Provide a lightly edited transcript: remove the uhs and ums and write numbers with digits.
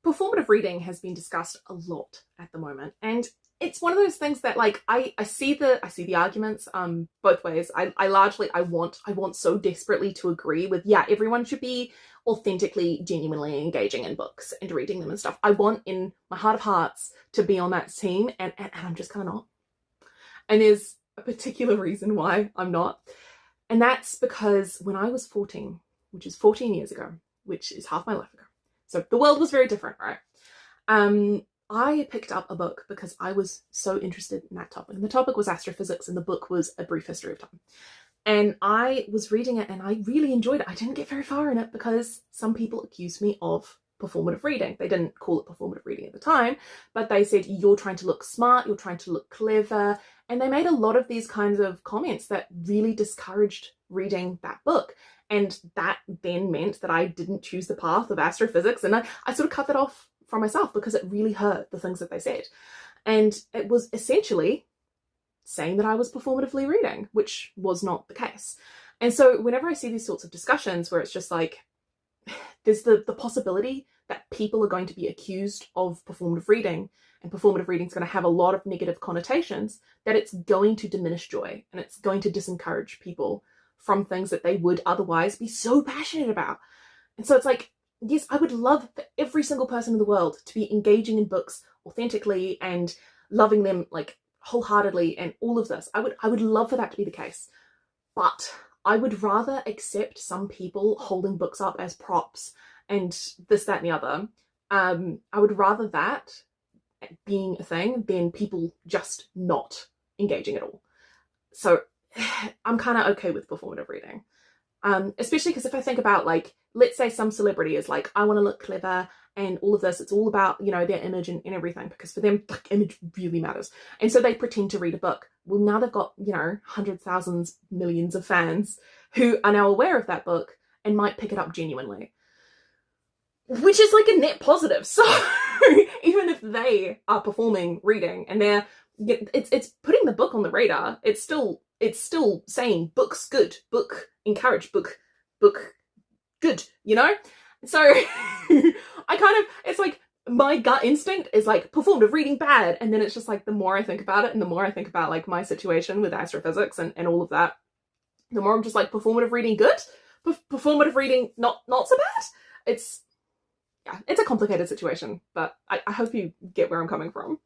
Performative reading has been discussed a lot at the moment, and it's one of those things that, like, I see the arguments both ways. I want so desperately to agree with, yeah, everyone should be authentically, genuinely engaging in books and reading them and stuff. I want, in my heart of hearts, to be on that team, and I'm just kind of not. And there's a particular reason why I'm not, and that's because when I was 14, which is 14 years ago, which is half my life ago, so the world was very different, right? I picked up a book because I was so interested in that topic. And the topic was astrophysics, and the book was A Brief History of Time. And I was reading it and I really enjoyed it. I didn't get very far in it because some people accused me of performative reading. They didn't call it performative reading at the time, but they said, you're trying to look smart, you're trying to look clever. And they made a lot of these kinds of comments that really discouraged reading that book. And that then meant that I didn't choose the path of astrophysics. And I sort of cut that off from myself because it really hurt, the things that they said. And it was essentially saying that I was performatively reading, which was not the case. And so whenever I see these sorts of discussions where it's just like, there's the possibility that people are going to be accused of performative reading, and performative reading is going to have a lot of negative connotations, that it's going to diminish joy and it's going to disencourage people from things that they would otherwise be so passionate about. And so it's like, yes, I would love for every single person in the world to be engaging in books authentically and loving them like wholeheartedly and all of this. I would love for that to be the case. But I would rather accept some people holding books up as props and this, that, and the other. I would rather that being a thing than people just not engaging at all. So I'm kind of okay with performative reading. Especially because if I think about, like, let's say some celebrity is like, I want to look clever and all of this, it's all about, you know, their image and everything, because for them, like, image really matters. And so they pretend to read a book. Well, now they've got, you know, hundreds, thousands, millions of fans who are now aware of that book and might pick it up genuinely, which is like a net positive. So even if they are performing reading and it's putting the book on the radar, it's still saying book's good, book encouraged, book good, you know? So it's like my gut instinct is like performative reading bad, and then it's just like the more I think about it and the more I think about like my situation with astrophysics and all of that, the more I'm just like, performative reading good, performative reading not so bad. It's a complicated situation, but I hope you get where I'm coming from.